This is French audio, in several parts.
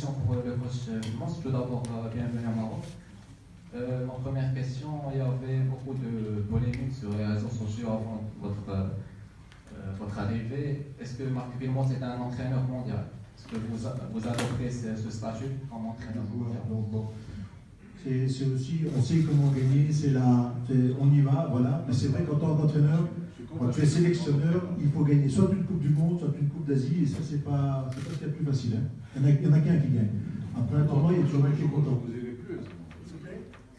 questions pour le coach Villemonts. Tout d'abord, bienvenue au Maroc. Ma première question, il y avait beaucoup de polémiques sur les réseaux sociaux avant votre arrivée. Est-ce que Marc Villemonts est un entraîneur mondial? Est-ce que vous adoptez ce statut comme entraîneur mondial? Bon. C'est aussi, on sait comment gagner, on y va, voilà. Mais c'est vrai qu'en tant qu'entraîneur, quand tu es sélectionneur, il faut gagner soit une Coupe du Monde, soit une Coupe d'Asie, et ça, c'est pas ce qu'il y a de plus facile. Hein. Il y en a qu'un qui gagne. Après un tournoi, il y a toujours un qui est content. Vous aimez plus.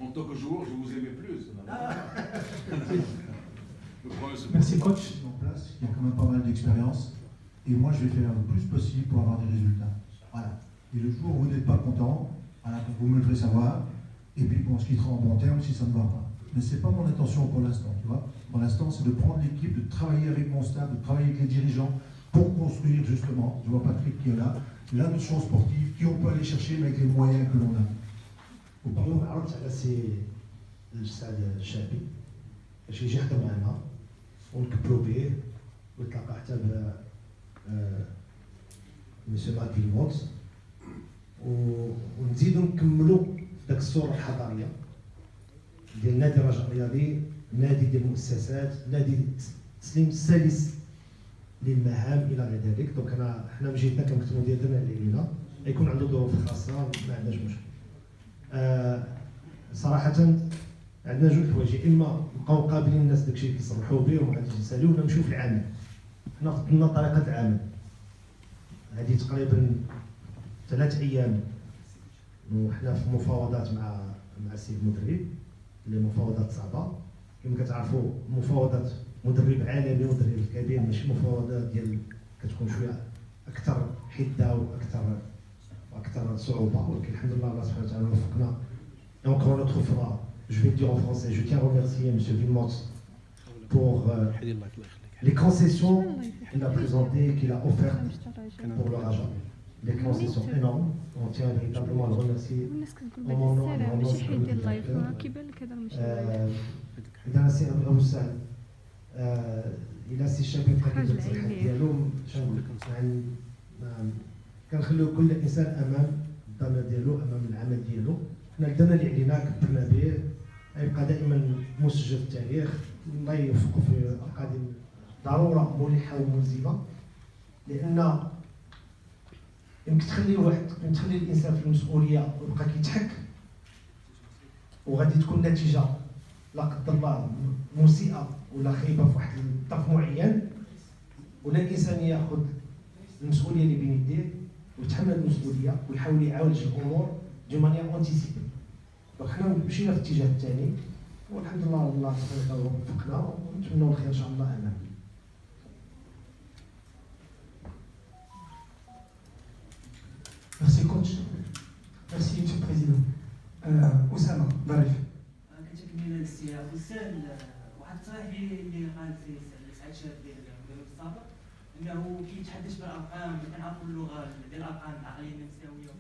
En tant que joueur, je vous aimais plus. Merci coach. En place, il y a quand même pas mal d'expérience. Et moi, je vais faire le plus possible pour avoir des résultats. Voilà. Et le jour où vous n'êtes pas content, voilà, vous me le ferez savoir. Et puis on se quittera en bon terme si ça ne va pas. Mais ce n'est pas mon intention pour l'instant, tu vois. Pour l'instant, c'est de prendre l'équipe, de travailler avec mon staff, de travailler avec les dirigeants pour construire justement, je vois Patrick qui est là, la notion sportive, qui on peut aller chercher avec les moyens que l'on a. اليوم عرضت على سي الاستاذ الشابي باش يجي يحضر معنا ونكبروا به ويتلاقى حتى ب مسيو مارك فيلمونت ونزيدوا نكملوا داك الصوره الحضاريه ديال نادي الرجاء الرياضي، نادي ديال المؤسسات، نادي تسليم السلس للمهام الى غير ذلك. دونك حنا مجيتنا كنكتبوا ديالنا اللي لينا يكون عنده ظروف خاصه ما عندناش مشكل. صراحه عندنا جوج حوايج، اما نبقاو قابلين الناس داكشي اللي كيصرحوا به وما غاديش يساليو، ولا نمشيو في العمل. حنا خدمنا طريقه العمل هذه تقريبا 3 ايام وحنا في مفاوضات مع السيد المدرب، اللي مفاوضات صعبه كما كتعرفوا. مفاوضات مدرب عالمي ومدرب كبير ماشي مفاوضات ديال كتكون شويه اكثر حده واكثر صعوبه، ولكن الحمد لله الله سبحانه وتعالى وفقنا. Et encore une autre fois, je vais le dire en français, je tiens à remercier M. Villemonts pour les concessions qu'il a présentées et qu'il a offertes pour le Raja. Des concessions énormes. On tient véritablement à le remercier en mon nom et en nom du directeur. إذا السي أبو سعد إلى السي الشابي بقى كيدير التصريحات ديالو، شنقول لكم يعني كنخليو كل إنسان أمام الضمير ديالو، أمام العمل ديالو. حنا درنا اللي علينا كبرنا به، غيبقى دائما مسجل في التاريخ. الله يوفقه في القادم. ضروره ملحه وملزمه، لان يمكن تخلي الانسان في المسؤوليه ويبقى كيتحك وغادي تكون نتيجه لا قدر الله مسيئه ولا خايبه في واحد الطرف معين، ولا الانسان ياخذ المسؤوليه اللي بين يديه ويتحمل المسؤوليه ويحاول يعالج الامور دو مانيير اونتيسيبي. دونك حنا مشينا في الاتجاه الثاني والحمد لله الله سبحانه وتعالى وفقنا ونتمنوا الخير ان شاء الله امام. Merci coach. Merci monsieur le président. أسامة ظريف. كتكمل الاستياء أستاذ، واحد التصريح اللي قال فيه سعد شاب ديال المدرب السابق انه كيتحدث بالارقام، كنعرفوا اللغه ديال الارقام العقليه النمساويه.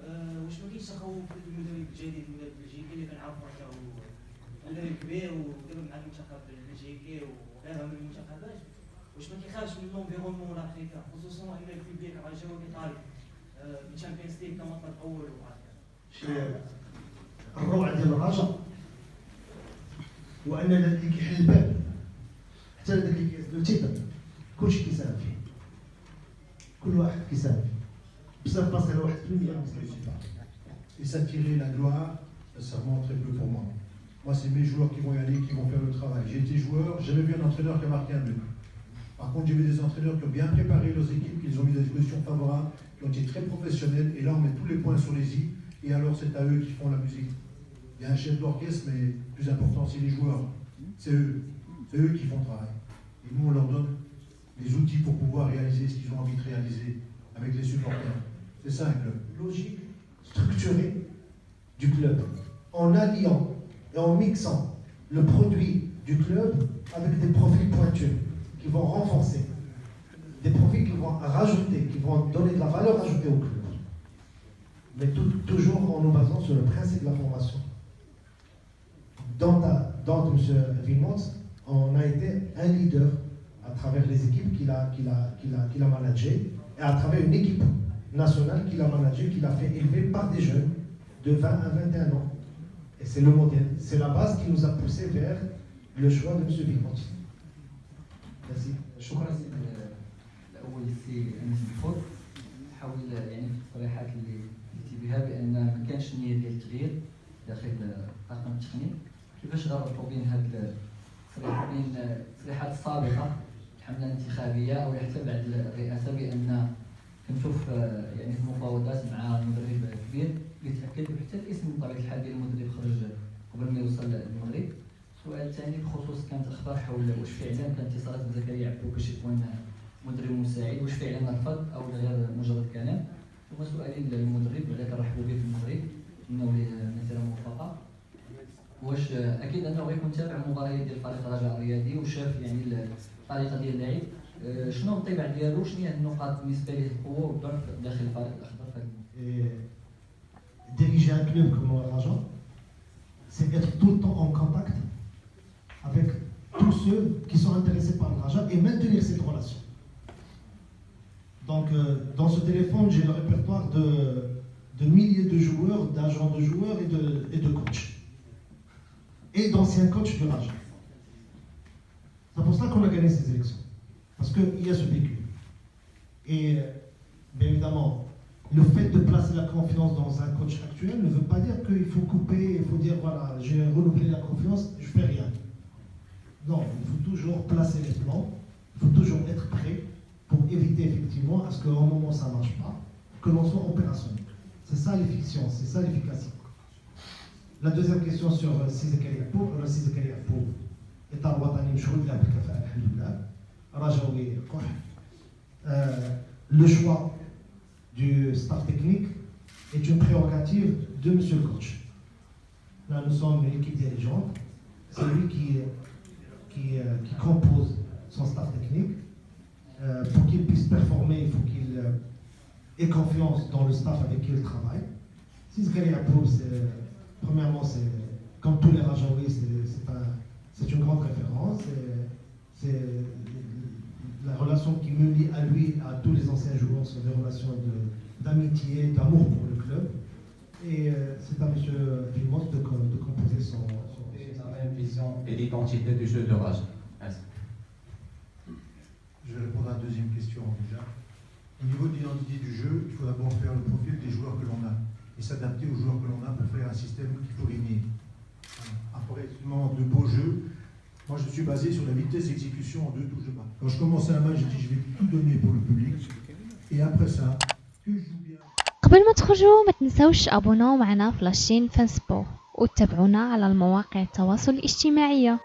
واش ما كاينش تخوف في المدرب الجديد، المدرب البلجيكي اللي كنعرفوا حتى هو مدرب كبير ودرب مع المنتخب البلجيكي وغيرها من المنتخبات، واش ما كيخافش من لونفيرونمون الافريكان، خصوصا ان البيبليك راه جاو كيطالب بالشامبيونز ليغ كمطلب اول وهكذا. الروعه ديال الرجاء هو ان اللي كيحل الباب حتى داك اللي كيهز التيتر كلشي كيساهم فيه، كل واحد كيساهم فيه بصح باصل 1% Et s'attirer la gloire, sincèrement, très peu pour moi. Moi, c'est mes joueurs qui vont y aller, qui vont faire le travail. J'ai été joueur, j'ai jamais vu un entraîneur qui a marqué un but. Par contre, j'ai vu des entraîneurs qui ont bien préparé leurs équipes, qui les ont mis dans des positions favorables, qui ont été très professionnels. Et là, on met tous les points sur les i. Et alors, c'est à eux qui font la musique. Il y a un chef d'orchestre, mais plus important, c'est les joueurs. C'est eux. C'est eux qui font le travail. Et nous, on leur donne les outils pour pouvoir réaliser ce qu'ils ont envie de réaliser avec les supporters. C'est ça un club. Logique, structurée du club, en alliant et en mixant le produit du club avec des profils pointus qui vont renforcer, des profils qui vont rajouter, qui vont donner de la valeur ajoutée au club. Mais toujours en nous basant sur le principe de la formation. Dans M. Villemonts, on a été un leader à travers les équipes qu'il a managées et à travers une équipe nationale qu'il a managé, qu'il a fait élever par des jeunes de 20 à 21 ans. Et c'est le modèle, c'est la base qui nous a poussé vers le choix de M. Villemotte. Merci. شكرا سيدي الاول السي انس الفوت حاول يعني في التصريحات اللي قلتي بها بان ما كانش نيه ديال التغيير داخل الطاقم التقني كيفاش غنربطوا بين هاد التصريحات السابقه الحمله الانتخابيه او حتى بعد الرئاسه بان كنتو في يعني في مفاوضات مع مدرب كبير اللي تاكد وحتى الاسم بطبيعه الحال ديال المدرب خرج قبل ما يوصل للمغرب. السؤال الثاني بخصوص كانت اخبار حول واش فعلا كانت اتصالات بزكريا عبدو باش يكون مدرب مساعد، واش فعلا رفض او غير مجرد كلام. ثم سؤالي للمدرب بعدا كنرحبوا به في المغرب انه ليه مسيره موفقه. واش اكيد انه غيكون تابع المباريات ديال فريق الرجاء الرياضي وشاف يعني الطريقه ديال اللعب، شنو الطبع ديالو، شنو هي النقاط بالنسبه ليه القوه والضعف داخل الفريق الاخضر في هذا Diriger un club comme Raja, c'est être tout le temps en contact avec tous ceux qui sont intéressés par le Raja et maintenir cette relation. Donc, dans ce téléphone, j'ai le répertoire de milliers de joueurs, d'agents de joueurs et de coachs. Et d'anciens coachs du Raja. C'est pour ça qu'on a gagné ces élections. Parce qu'il y a ce vécu. Et, bien évidemment, le fait de placer la confiance dans un coach actuel ne veut pas dire qu'il faut couper, il faut dire voilà, j'ai renouvelé la confiance, je fais rien. Non, il faut toujours placer les plans, il faut toujours être prêt pour éviter effectivement à ce qu'au moment où ça ne marche pas, que l'on soit opérationnel. C'est ça l'efficience, c'est ça l'efficacité. La deuxième question sur Zakaria Pou, état الوطني مشغول لها بالكفاءة الحمد لله. رجاوي le choix du staff technique est une prérogative de M. le coach. Là, nous sommes une équipe dirigeante. C'est lui qui compose son staff technique. Pour qu'il puisse performer, il faut qu'il ait confiance dans le staff avec qui il travaille. Si Zakaria Pou, premièrement, c'est comme tous les Rajaouis, c'est une grande référence. C'est la relation qui me lie à lui, à tous les anciens joueurs, sont des relations d'amitié, d'amour pour le club. Et c'est à M. Villemotte de composer son la même vision et l'identité du jeu de Raja. Je vais répondre à la deuxième question déjà. Au niveau de l'identité du jeu, il faut d'abord faire le profil des joueurs que l'on a et s'adapter aux joueurs que l'on a pour faire un système qu'il faut gagner. Après de beaux jeux, moi je suis basé sur la vitesse d'exécution en 2 touches de balle. Quand je commençais un match, j'ai dit je vais tout donner pour le public. Et après ça, que je joue bien. قبل ما تخرجوا ما تنسوش ابوناو معنا في لاشين فانسبور وتابعونا على المواقع التواصل الاجتماعية.